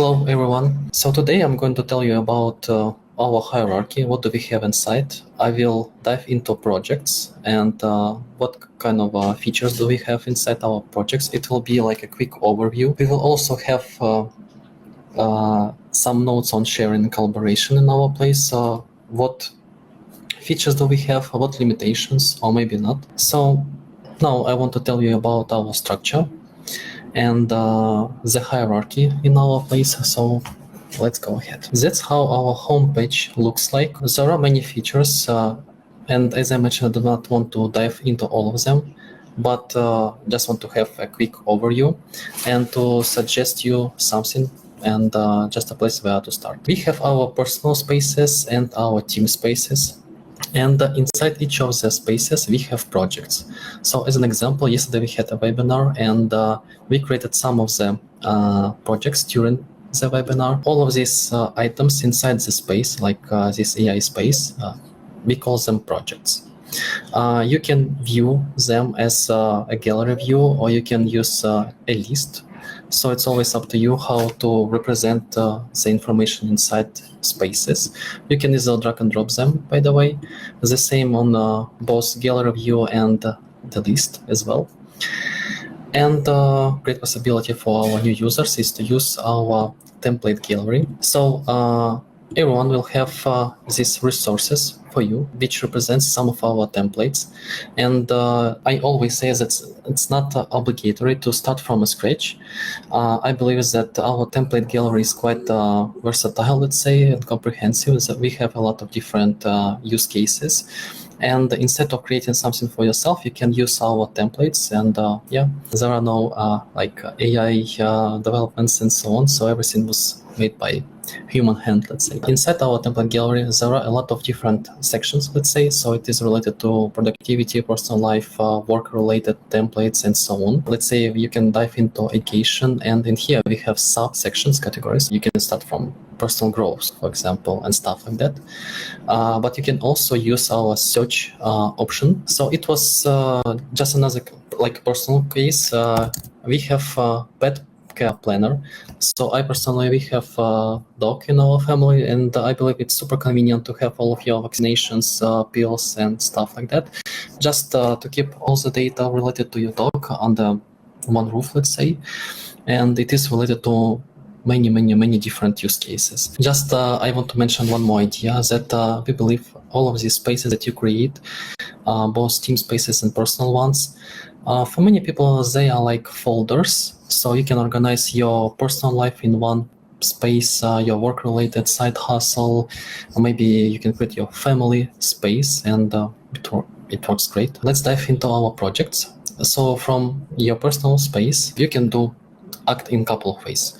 Hello everyone. So today I'm going to tell you about our hierarchy. What do we have inside? I will dive into projects and what kind of features do we have inside our projects. It will be like a quick overview. We will also have some notes on sharing and collaboration in our place. What features do we have? What limitations, or maybe not? So now I want to tell you about our structure and the hierarchy in our place. So let's go ahead. That's how our homepage looks like. There are many features, and as I mentioned, I do not want to dive into all of them, but just want to have a quick overview and to suggest you something and just a place where to start. We have our personal spaces and our team spaces. And inside each of the spaces, we have projects. So as an example, yesterday we had a webinar and we created some of the projects during the webinar. All of these items inside the space, like this AI space, we call them projects. You can view them as a gallery view, or you can use a list. So it's always up to you how to represent the information inside spaces. You can easily drag and drop them, by the way. The same on both gallery view and the list as well. And great possibility for our new users is to use our template gallery. So everyone will have these resources for you, which represents some of our templates. And I always say that it's not obligatory to start from scratch. I believe that our template gallery is quite versatile, let's say, and comprehensive. So we have a lot of different use cases. And instead of creating something for yourself, you can use our templates. And yeah, there are no like AI developments and so on. So everything was made by human hand, let's say. Inside our template gallery, there are a lot of different sections, let's say. So it is related to productivity, personal life, work-related templates, and so on. Let's say you can dive into education, and in here we have subsections, categories. You can start from personal growth, for example, and stuff like that. But you can also use our search option. So it was just another like personal case. We have pet care planner. So I personally, we have a dog in our family, and I believe it's super convenient to have all of your vaccinations, pills, and stuff like that, just to keep all the data related to your dog under one roof, let's say. And it is related to many different use cases. Just I want to mention one more idea, that we believe all of these spaces that you create, both team spaces and personal ones, for many people, they are like folders. So you can organize your personal life in one space, your work-related side hustle, or maybe you can create your family space, and it works great. Let's dive into our projects. So from your personal space, you can act in a couple of ways.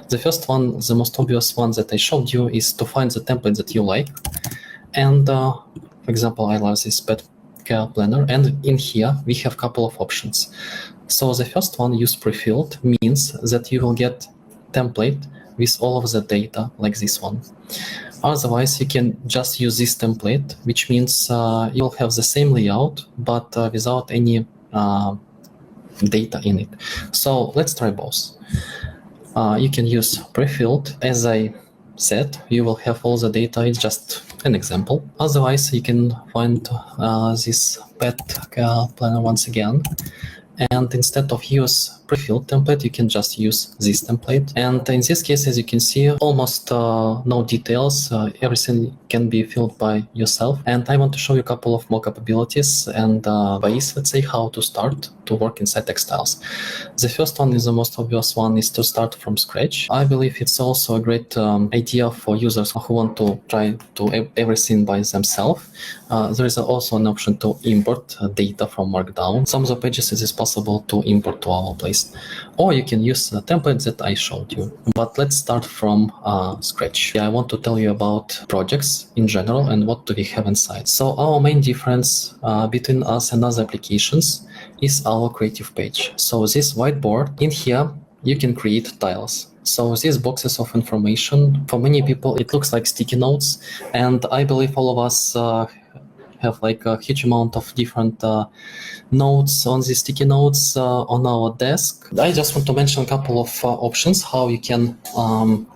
The first one, the most obvious one that I showed you, is to find the template that you like. And for example, I love this pet care planner, and in here we have a couple of options. So the first one, use pre-filled, means that you will get template with all of the data like this one. Otherwise, you can just use this template, which means you'll have the same layout, but without any data in it. So let's try both. You can use pre-filled. As I said, you will have all the data. It's just an example. Otherwise, you can find this pet care planner once again. And instead of use pre-filled template, you can just use this template. And in this case, as you can see, almost no details. Everything can be filled by yourself. And I want to show you a couple of more capabilities and ways, let's say, how to start to work inside xTiles. The first one is the most obvious one, is to start from scratch. I believe it's also a great idea for users who want to try to everything by themselves. There is also an option to import data from Markdown. Some of the pages it is possible to import to our place, or you can use the templates that I showed you. But let's start from scratch. Yeah, I want to tell you about projects in general and what do we have inside. So our main difference between us and other applications is our creative page. So this whiteboard, in here you can create tiles. So these boxes of information, for many people it looks like sticky notes, and I believe all of us have like a huge amount of different notes on the sticky notes on our desk. I just want to mention a couple of options how you can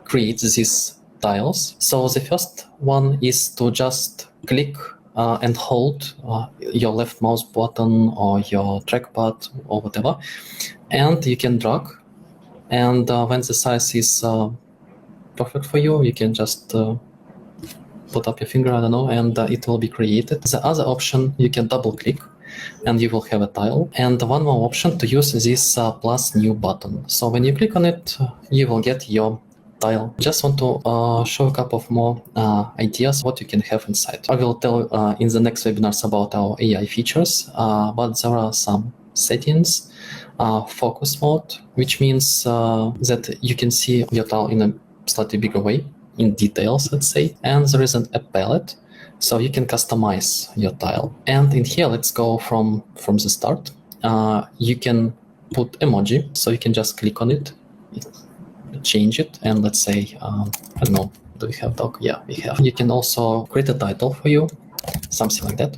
create these tiles. So the first one is to just click and hold your left mouse button or your trackpad or whatever, and you can drag. And when the size is perfect for you, you can just put up your finger, I don't know, and it will be created. The other option, you can double click and you will have a tile. And one more option to use this plus new button. So when you click on it, you will get your tile. Just want to show a couple of more ideas what you can have inside. I will tell in the next webinars about our AI features, but there are some settings, focus mode, which means that you can see your tile in a slightly bigger way, in details, let's say. And there is a palette, so you can customize your tile. And in here, let's go from the start. You can put emoji, so you can just click on it, change it, and let's say, I don't know, do we have dog? Yeah, we have. You can also create a title for you, something like that.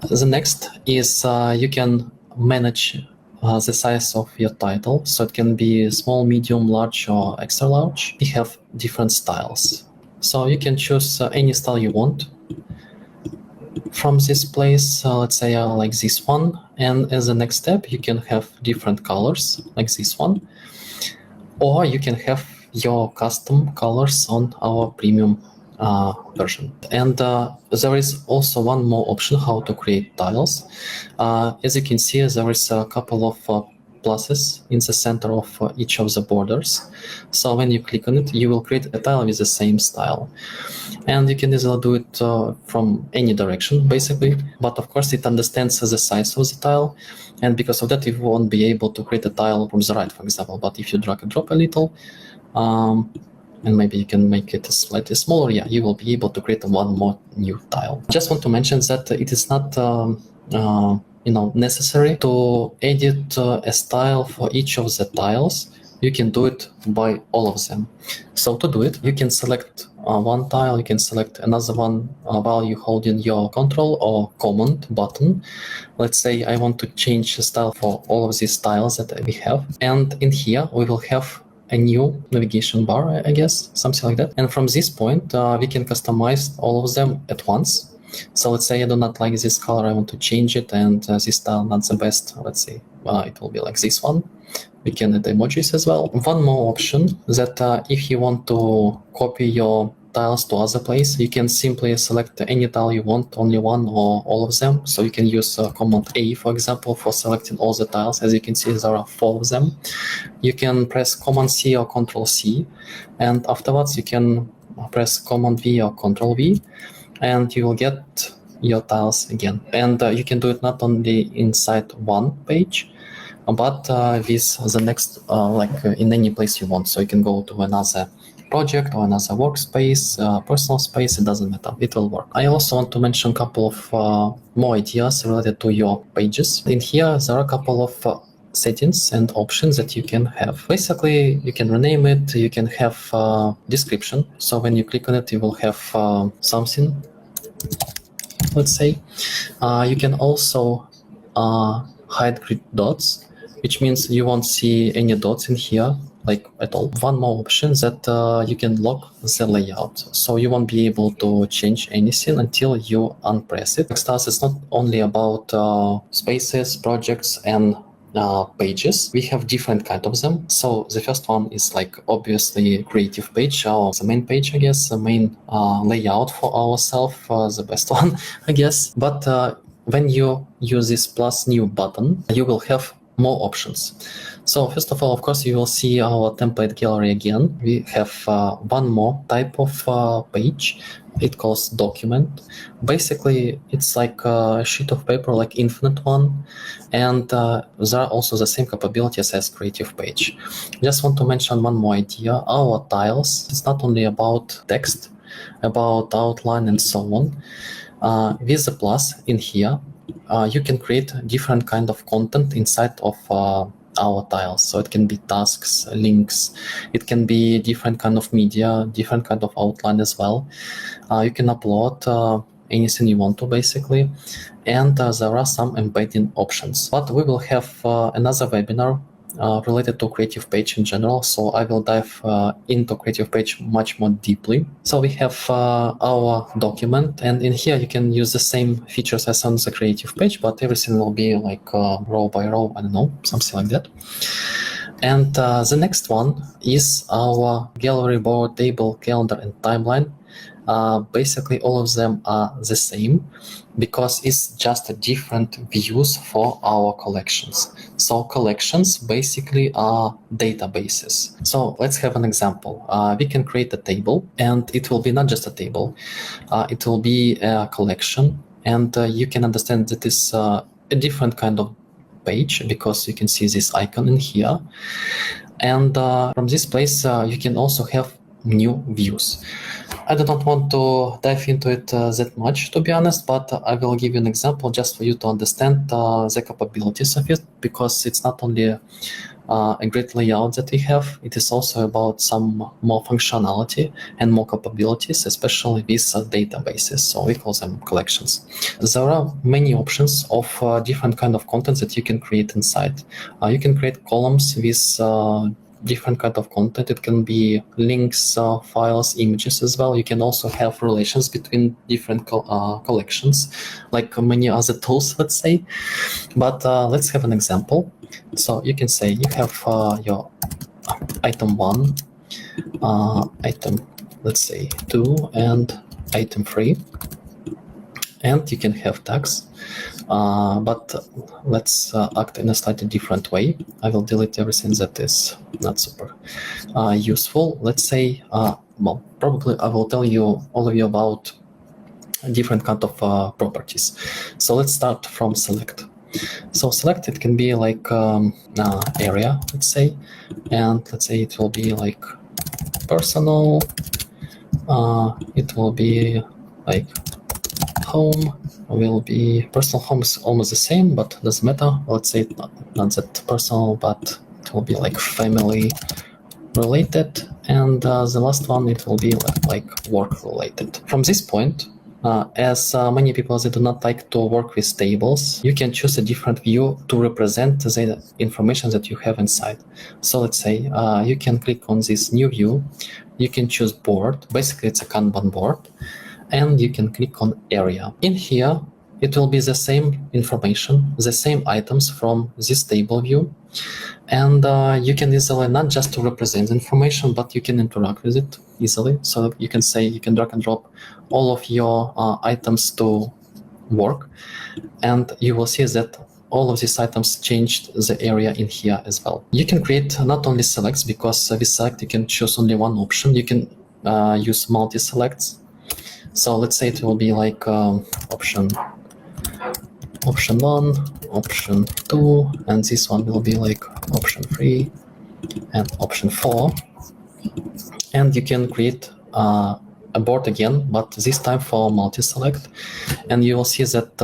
The next is you can manage the size of your title, so it can be small, medium, large, or extra large. We have different styles, so you can choose any style you want from this place. Let's say I like this one, and as the next step, you can have different colors like this one, or you can have your custom colors on our premium version. And there is also one more option how to create tiles. As you can see, there is a couple of pluses in the center of each of the borders. So when you click on it, you will create a tile with the same style. And you can easily do it from any direction, basically. But of course, it understands the size of the tile. And because of that, you won't be able to create a tile from the right, for example. But if you drag and drop a little, and maybe you can make it slightly smaller, yeah, you will be able to create one more new tile. Just want to mention that it is not necessary to edit a style for each of the tiles. You can do it by all of them. So to do it, you can select one tile, you can select another one while you holding your Control or Command button. Let's say I want to change the style for all of these tiles that we have. And in here, we will have a new navigation bar, I guess, something like that. And from this point, we can customize all of them at once. So let's say I do not like this color, I want to change it, and this style not the best. Let's say it will be like this one. We can add emojis as well. One more option that if you want to copy your tiles to other place, you can simply select any tile you want, only one or all of them. So you can use Command A, for example, for selecting all the tiles. As you can see, there are 4 of them. You can press Command C or Control C, and afterwards you can press Command V or Control V, and you will get your tiles again. And you can do it not only inside one page, but with the next, in any place you want. So you can go to another project or another workspace, personal space, it doesn't matter, it will work. I also want to mention a couple of more ideas related to your pages. In here, there are a couple of settings and options that you can have. Basically, you can rename it, you can have description. So when you click on it, you will have something, let's say. You can also hide grid dots, which means you won't see any dots in here, like at all. One more option that you can lock the layout, so you won't be able to change anything until you unpress it. xTiles is not only about spaces, projects, and pages. We have different kind of them. So the first one is like obviously creative page, or the main page, I guess, the main layout for ourselves, the best one, I guess. But when you use this plus new button, you will have more options. So first of all, of course, you will see our template gallery again. We have one more type of page. It calls document. Basically, it's like a sheet of paper, like infinite one. And there are also the same capabilities as creative page. Just want to mention one more idea. Our tiles, it's not only about text, about outline and so on. With the plus in here, you can create different kind of content inside of our tiles. So it can be tasks, links, it can be different kind of media, different kind of outline as well. You can upload anything you want to basically. And there are some embedding options. But we will have another webinar related to creative page in general, so I will dive into creative page much more deeply. So we have our document, and in here you can use the same features as on the creative page, but everything will be like row by row, I don't know, something like that. And the next one is our gallery, board, table, calendar, and timeline. Basically all of them are the same because it's just different views for our collections. So collections basically are databases. So let's have an example. We can create a table, and it will be not just a table, it will be a collection, and you can understand that it's a different kind of page because you can see this icon in here. And from this place you can also have new views. I do not want to dive into it that much, to be honest, but I will give you an example just for you to understand the capabilities of it, because it's not only a great layout that we have, it is also about some more functionality and more capabilities, especially with databases, so we call them collections. There are many options of different kind of content that you can create inside. You can create columns with different kind of content. It can be links, files, images as well. You can also have relations between different collections, like many other tools, let's say. But let's have an example. So you can say you have your item 1, item, let's say 2, and item 3. And you can have tags, but let's act in a slightly different way. I will delete everything that is not super useful. Let's say, well, probably I will tell you all of you about different kind of properties. So let's start from select. So select, it can be like area, let's say, and let's say it will be like personal, it will be like home, will be personal. Home is almost the same, but doesn't matter. Let's say not that personal, but it will be like family related, and the last one, it will be like work related. From this point, as many people that do not like to work with tables, you can choose a different view to represent the information that you have inside. So let's say you can click on this new view, you can choose board, basically it's a Kanban board, and you can click on area. In here, it will be the same information, the same items from this table view, and you can easily not just to represent information, but you can interact with it easily. So you can say, you can drag and drop all of your items to work, and you will see that all of these items changed the area in here as well. You can create not only selects, because with select you can choose only one option. You can use multi-selects. So let's say it will be like option 1, option 2, and this one will be like option 3 and option 4. And you can create a board again, but this time for multi-select, and you will see that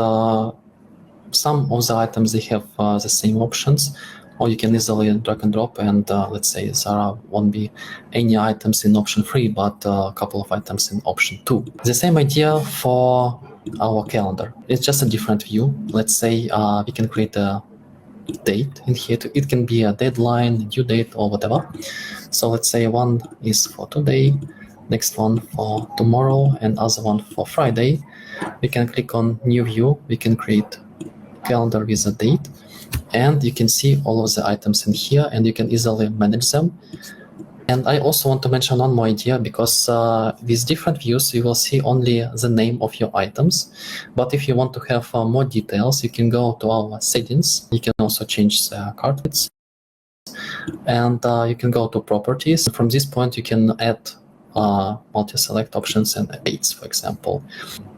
some of the items, they have the same options, or you can easily drag and drop, and let's say there won't be any items in option 3, but a couple of items in option 2. The same idea for our calendar. It's just a different view. Let's say we can create a date in here. It can be a deadline, due date, or whatever. So let's say one is for today, next one for tomorrow, and other one for Friday. We can click on new view. We can create calendar with a date, and you can see all of the items in here, and you can easily manage them. And I also want to mention one more idea, because with different views you will see only the name of your items, but if you want to have more details, you can go to our settings. You can also change the carpets, and you can go to properties. From this point you can add multi-select options and dates, for example.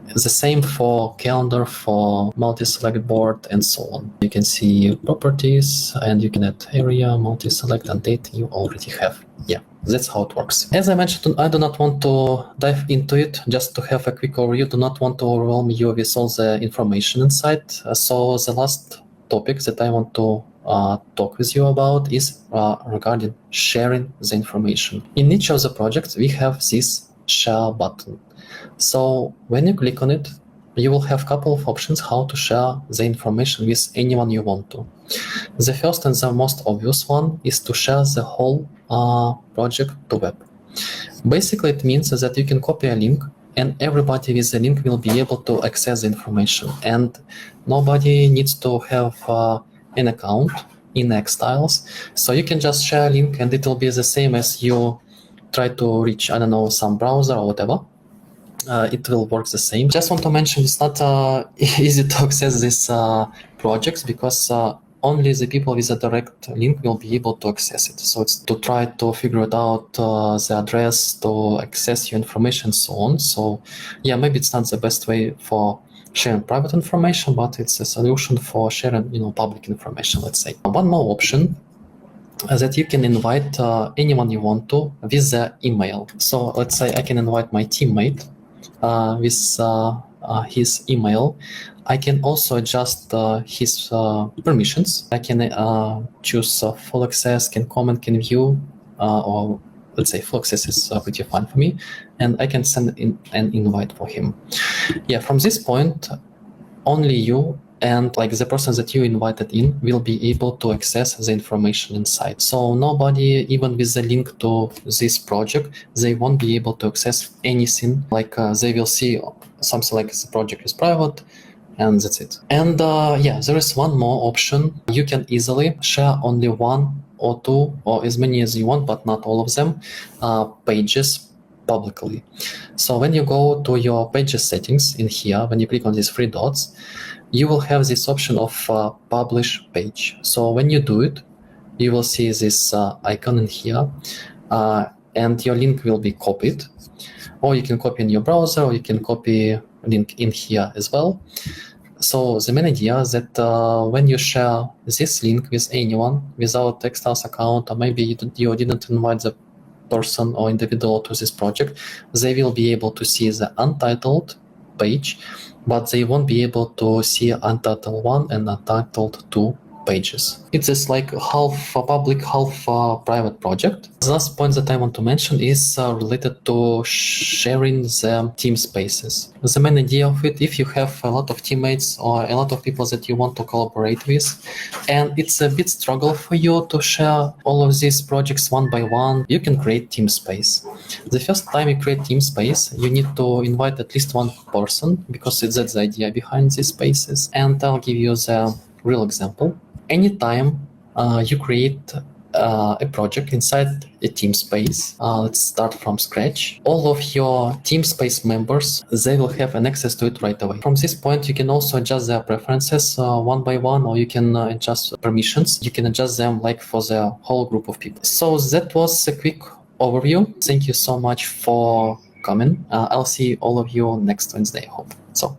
The same for calendar, for multi-select board, and so on. You can see properties, and you can add area, multi-select, and date you already have. Yeah, that's how it works. As I mentioned, I do not want to dive into it, just to have a quick overview. Do not want to overwhelm you with all the information inside. So the last topic that I want to talk with you about is regarding sharing the information. In each of the projects, we have this share button. So when you click on it, you will have a couple of options how to share the information with anyone you want to. The first and the most obvious one is to share the whole project to web. Basically, it means that you can copy a link and everybody with the link will be able to access the information, and nobody needs to have an account in xTiles. So you can just share a link and it will be the same as you try to reach, I don't know, some browser or whatever. It will work the same. Just want to mention it's not easy to access these projects because only the people with a direct link will be able to access it. So it's to try to figure it out the address to access your information and so on. So yeah, maybe it's not the best way for sharing private information, but it's a solution for sharing, public information, let's say. One more option that you can invite anyone you want to with the email. So let's say I can invite my teammate with his email. I can also adjust his permissions. I can choose full access, can comment, can view, or let's say full access is pretty fine for me, and I can send in an invite for him. Yeah, from this point, only you and like the person that you invited in will be able to access the information inside. So nobody, even with the link to this project, they won't be able to access anything. Like they will see something like the project is private, and that's it. And yeah, there is one more option. You can easily share only one or two or as many as you want, but not all of them, pages publicly. So when you go to your pages settings in here, when you click on these three dots, you will have this option of publish page. So when you do it, you will see this icon in here, and your link will be copied. Or you can copy in your browser, or you can copy link in here as well. So the main idea is that when you share this link with anyone without xTiles account, or maybe you didn't invite the person or individual to this project, they will be able to see the untitled page, but they won't be able to see untitled 1 and untitled 2 pages. It's just like half a public, half a private project. The last point that I want to mention is related to sharing the team spaces. The main idea of it, if you have a lot of teammates or a lot of people that you want to collaborate with, and it's a bit struggle for you to share all of these projects one by one, you can create team space. The first time you create team space, you need to invite at least one person, because that's the idea behind these spaces. And I'll give you the real example. Anytime you create a project inside a team space, let's start from scratch, all of your team space members, they will have an access to it right away. From this point, you can also adjust their preferences one by one, or you can adjust permissions. You can adjust them like for the whole group of people. So that was a quick overview. Thank you so much for coming. I'll see all of you next Wednesday, I hope. So